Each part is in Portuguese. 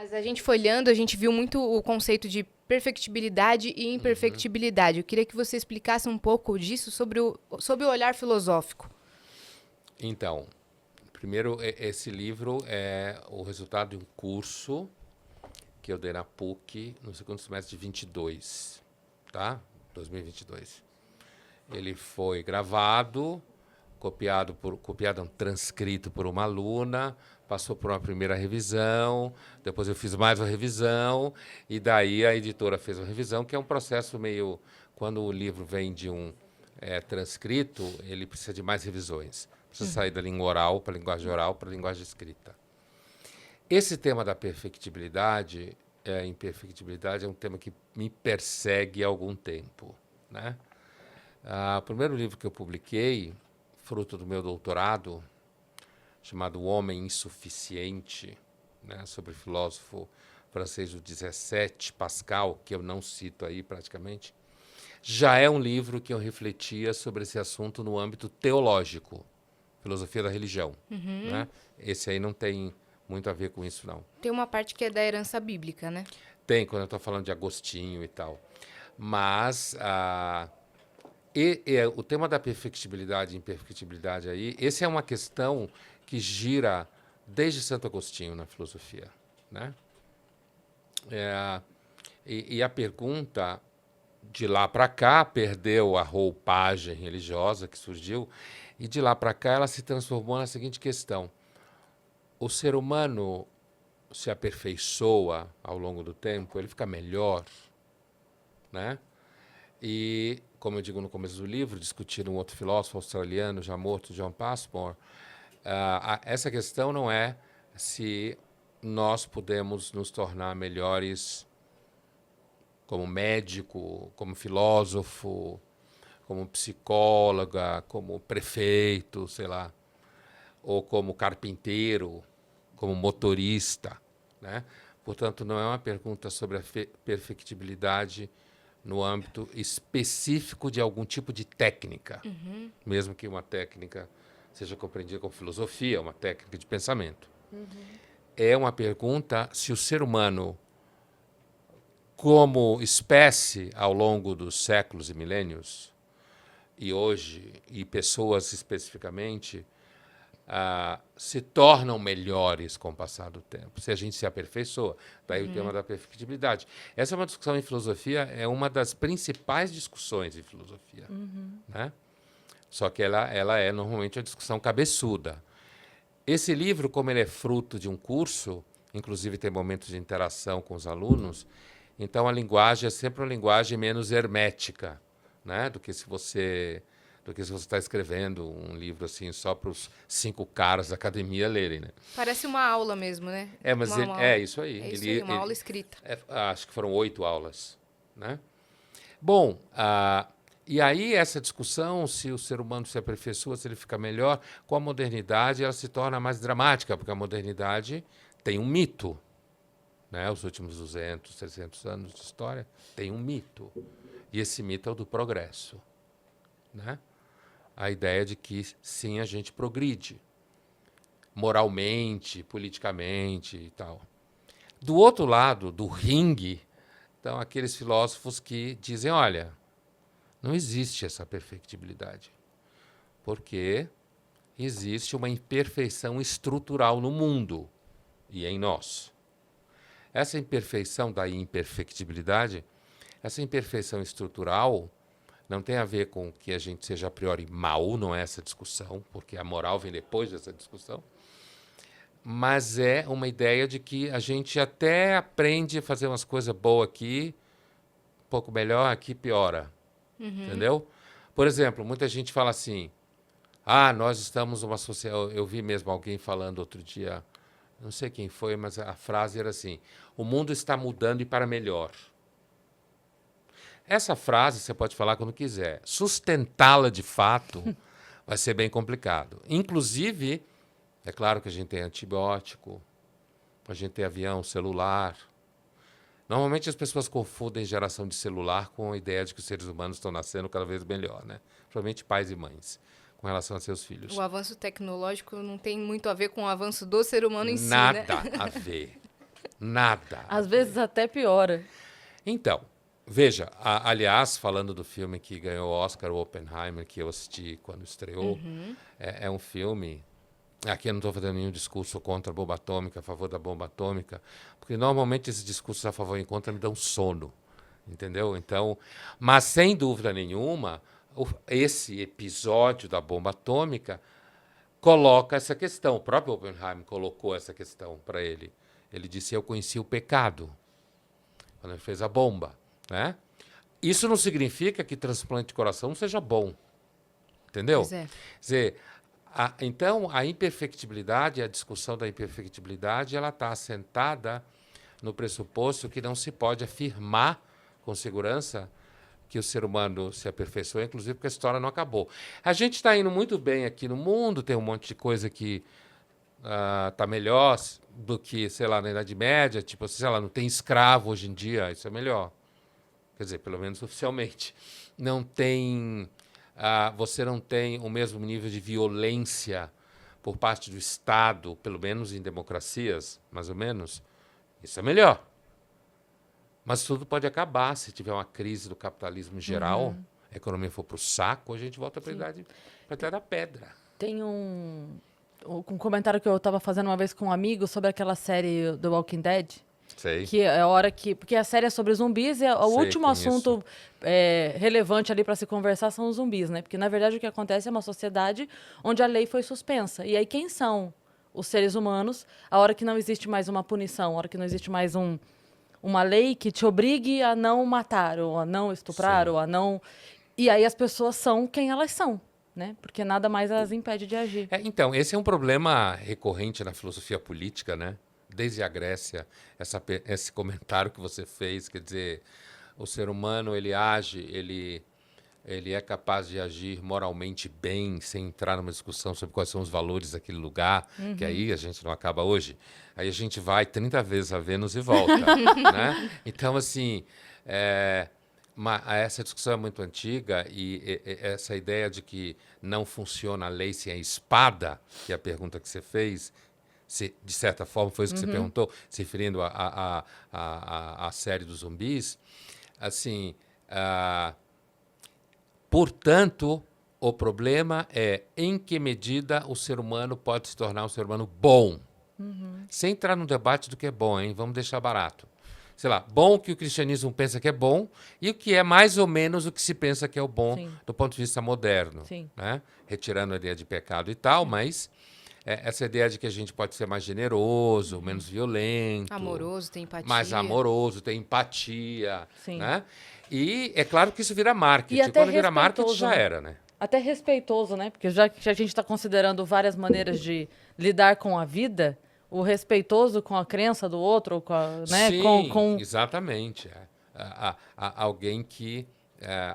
Mas a gente folheando, a gente viu muito o conceito de perfectibilidade e imperfectibilidade. Eu queria que você explicasse um pouco disso sob o olhar filosófico. Então, primeiro, esse livro é o resultado de um curso que eu dei na PUC no segundo semestre de 22, tá? 2022. Ele foi gravado, transcrito por uma aluna, passou por uma primeira revisão, depois eu fiz mais uma revisão, e daí a editora fez uma revisão, que é um processo meio... Quando o livro vem de um transcrito, ele precisa de mais revisões. Precisa sair da língua oral para a linguagem oral para a linguagem escrita. Esse tema da perfectibilidade, imperfectibilidade, é um tema que me persegue há algum tempo, né? O primeiro livro que eu publiquei, fruto do meu doutorado, chamado O Homem Insuficiente, né, sobre o filósofo francês do 17, Pascal, que eu não cito aí praticamente, já é um livro que eu refletia sobre esse assunto no âmbito teológico, filosofia da religião. Né? Esse aí não tem muito a ver com isso, não. Tem uma parte que é da herança bíblica, né? Tem, quando eu estou falando de Agostinho e tal. Mas o tema da perfectibilidade e imperfectibilidade aí, essa é uma questão que gira desde Santo Agostinho na filosofia. Né? E a pergunta, de lá para cá, perdeu a roupagem religiosa que surgiu, e de lá para cá ela se transformou na seguinte questão: o ser humano se aperfeiçoa ao longo do tempo, ele fica melhor, né? E, como eu digo no começo do livro, discutindo um outro filósofo australiano já morto, John Passmore, essa questão não é se nós podemos nos tornar melhores como médico, como filósofo, como psicóloga, como prefeito, sei lá, ou como carpinteiro, como motorista, né? Portanto, não é uma pergunta sobre a perfectibilidade no âmbito específico de algum tipo de técnica, mesmo que uma técnica seja compreendida como filosofia, uma técnica de pensamento. É uma pergunta se o ser humano, como espécie, ao longo dos séculos e milênios, e hoje, e pessoas especificamente, se tornam melhores com o passar do tempo, se a gente se aperfeiçoa. Daí o tema da perfectibilidade. Essa é uma discussão em filosofia, é uma das principais discussões em filosofia. Né? Só que ela é normalmente uma discussão cabeçuda. Esse livro, como ele é fruto de um curso, inclusive tem momentos de interação com os alunos, então a linguagem é sempre uma linguagem menos hermética, né? do que se você está escrevendo um livro assim só para os 5 caras da academia lerem, né? Parece uma aula mesmo, né? Mas isso aí. É isso aí, uma aula escrita. Acho que foram 8 aulas, né? Bom, e aí essa discussão, se o ser humano se aperfeiçoa, se ele fica melhor, com a modernidade ela se torna mais dramática, porque a modernidade tem um mito. Né? Os últimos 200, 300 anos de história tem um mito. E esse mito é o do progresso. Né? A ideia de que, sim, a gente progride. Moralmente, politicamente e tal. Do outro lado, do ringue, estão aqueles filósofos que dizem, olha, não existe essa perfectibilidade. Porque existe uma imperfeição estrutural no mundo e em nós. Essa imperfeição da imperfectibilidade, essa imperfeição estrutural não tem a ver com que a gente seja a priori mal, não é essa discussão, porque a moral vem depois dessa discussão, mas é uma ideia de que a gente até aprende a fazer umas coisas boas aqui, um pouco melhor, aqui piora. Entendeu? Por exemplo, muita gente fala assim, nós estamos numa sociedade... Eu vi mesmo alguém falando outro dia, não sei quem foi, mas a frase era assim, o mundo está mudando e para melhor. Essa frase você pode falar quando quiser. Sustentá-la de fato vai ser bem complicado. Inclusive, é claro que a gente tem antibiótico, a gente tem avião, celular. Normalmente as pessoas confundem geração de celular com a ideia de que os seres humanos estão nascendo cada vez melhor, né? Principalmente pais e mães, com relação a seus filhos. O avanço tecnológico não tem muito a ver com o avanço do ser humano em si, né? Nada a ver. Nada. Às vezes até piora. Então, veja, aliás, falando do filme que ganhou o Oscar, o Oppenheimer, que eu assisti quando estreou, é um filme... Aqui eu não estou fazendo nenhum discurso contra a bomba atômica, a favor da bomba atômica, porque normalmente esses discursos a favor e contra me dão sono, entendeu? Então, mas sem dúvida nenhuma, esse episódio da bomba atômica coloca essa questão. O próprio Oppenheimer colocou essa questão para ele. Ele disse: eu conheci o pecado quando ele fez a bomba, né? Isso não significa que transplante de coração não seja bom, entendeu? Pois é. Quer dizer, então, a imperfectibilidade, a discussão da imperfectibilidade, ela está assentada no pressuposto que não se pode afirmar com segurança que o ser humano se aperfeiçoou, inclusive porque a história não acabou. A gente está indo muito bem aqui no mundo, tem um monte de coisa que está melhor do que, sei lá, na Idade Média, tipo, sei lá, não tem escravo hoje em dia, isso é melhor. Quer dizer, pelo menos oficialmente. Não tem... você não tem o mesmo nível de violência por parte do Estado, pelo menos em democracias, mais ou menos. Isso é melhor. Mas tudo pode acabar se tiver uma crise do capitalismo geral, a economia for para o saco, a gente volta para a idade da pedra. Tem um comentário que eu estava fazendo uma vez com um amigo sobre aquela série do Walking Dead. Sei. Que é a hora que... Porque a série é sobre zumbis e o último assunto relevante ali para se conversar são os zumbis, né? Porque, na verdade, o que acontece é uma sociedade onde a lei foi suspensa. E aí, quem são os seres humanos a hora que não existe mais uma punição, a hora que não existe mais uma lei que te obrigue a não matar, ou a não estuprar, ou a não... E aí as pessoas são quem elas são, né? Porque nada mais as impede de agir. Então, esse é um problema recorrente na filosofia política, né? Desde a Grécia, esse comentário que você fez, quer dizer, o ser humano, ele age, ele é capaz de agir moralmente bem, sem entrar numa discussão sobre quais são os valores daquele lugar, que aí a gente não acaba hoje. Aí a gente vai 30 vezes a Vênus e volta, né? Então, assim, essa discussão é muito antiga e essa ideia de que não funciona a lei sem a espada, que é a pergunta que você fez, de certa forma, foi isso que você perguntou, se referindo à série dos zumbis. Assim, portanto, o problema é em que medida o ser humano pode se tornar um ser humano bom. Sem entrar no debate do que é bom, hein? Vamos deixar barato. Sei lá, bom que o cristianismo pensa que é bom e o que é mais ou menos o que se pensa que é o bom do ponto de vista moderno. Né? Retirando a ideia de pecado e tal, mas... essa ideia de que a gente pode ser mais generoso, menos violento. Amoroso, tem empatia. Mais amoroso, tem empatia. Né? E é claro que isso vira marketing. E até quando vira marketing, já era, né? Até respeitoso, né? Porque já que a gente está considerando várias maneiras de lidar com a vida, o respeitoso com a crença do outro, com a, né? Sim, exatamente. Alguém que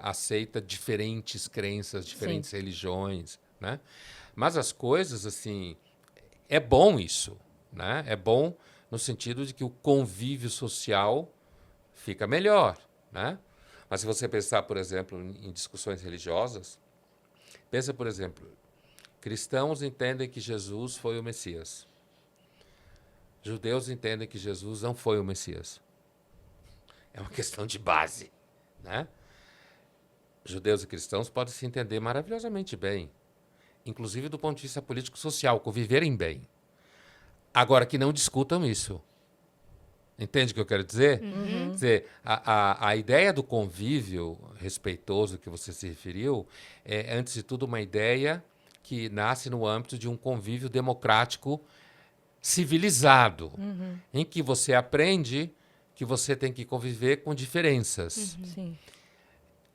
aceita diferentes crenças, diferentes religiões, né? Mas as coisas, assim, é bom isso, né? É bom no sentido de que o convívio social fica melhor, né? Mas se você pensar, por exemplo, em discussões religiosas, pensa, por exemplo, cristãos entendem que Jesus foi o Messias. Judeus entendem que Jesus não foi o Messias. É uma questão de base, né? Judeus e cristãos podem se entender maravilhosamente bem, inclusive do ponto de vista político-social, conviverem bem. Agora, que não discutam isso. Entende o que eu quero dizer? Quer dizer, a ideia do convívio respeitoso que você se referiu é, antes de tudo, uma ideia que nasce no âmbito de um convívio democrático civilizado, em que você aprende que você tem que conviver com diferenças. Sim.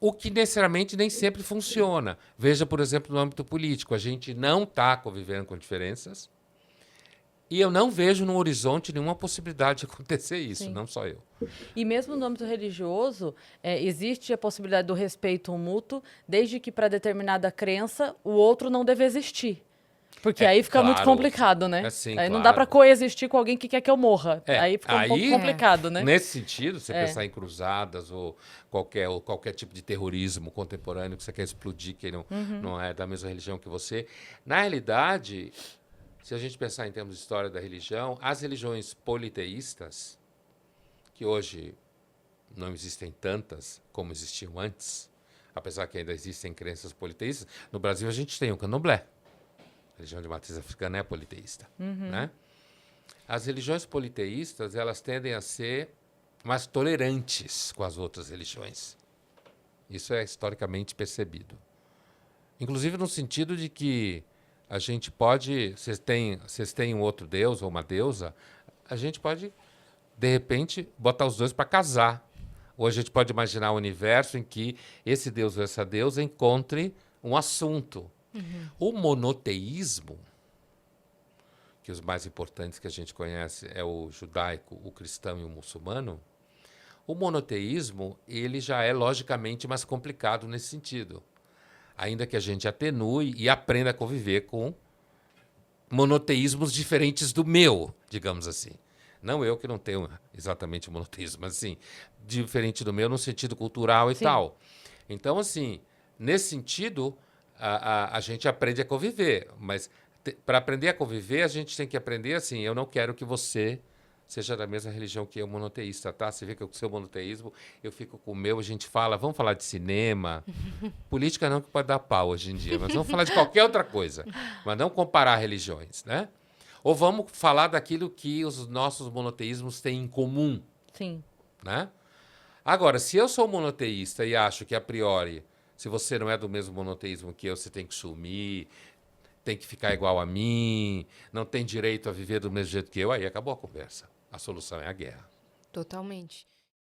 O que necessariamente nem sempre funciona. Veja, por exemplo, no âmbito político, a gente não está convivendo com diferenças e eu não vejo no horizonte nenhuma possibilidade de acontecer isso, não só eu. E mesmo no âmbito religioso, existe a possibilidade do respeito mútuo, desde que para determinada crença o outro não deve existir. Porque aí fica muito complicado, né? Aí não dá para coexistir com alguém que quer que eu morra. Aí fica um pouco complicado, né? Nesse sentido, você pensar em cruzadas ou qualquer tipo de terrorismo contemporâneo que você quer explodir, que não é da mesma religião que você, na realidade, se a gente pensar em termos de história da religião, as religiões politeístas, que hoje não existem tantas como existiam antes, apesar que ainda existem crenças politeístas, no Brasil a gente tem o candomblé. A religião de matriz africana é politeísta. Né? As religiões politeístas, elas tendem a ser mais tolerantes com as outras religiões. Isso é historicamente percebido. Inclusive no sentido de que a gente pode, vocês têm um outro deus ou uma deusa, a gente pode, de repente, botar os dois para casar. Ou a gente pode imaginar um universo em que esse deus ou essa deusa encontre um assunto. O monoteísmo, que os mais importantes que a gente conhece é o judaico, o cristão e o muçulmano, o monoteísmo ele já é logicamente mais complicado nesse sentido. Ainda que a gente atenue e aprenda a conviver com monoteísmos diferentes do meu, digamos assim. Não eu que não tenho exatamente monoteísmo, mas assim, diferente do meu no sentido cultural e tal. Então, assim, nesse sentido, a gente aprende a conviver. Mas para aprender a conviver, a gente tem que aprender assim, eu não quero que você seja da mesma religião que eu, monoteísta, tá? Você vê que eu com o seu monoteísmo, eu fico com o meu, a gente fala, vamos falar de cinema. Política não, que pode dar pau hoje em dia, mas vamos falar de qualquer outra coisa. Mas não comparar religiões, né? Ou vamos falar daquilo que os nossos monoteísmos têm em comum. Sim. Né? Agora, se eu sou monoteísta e acho que, a priori, se você não é do mesmo monoteísmo que eu, você tem que sumir, tem que ficar igual a mim, não tem direito a viver do mesmo jeito que eu, aí acabou a conversa. A solução é a guerra. Totalmente.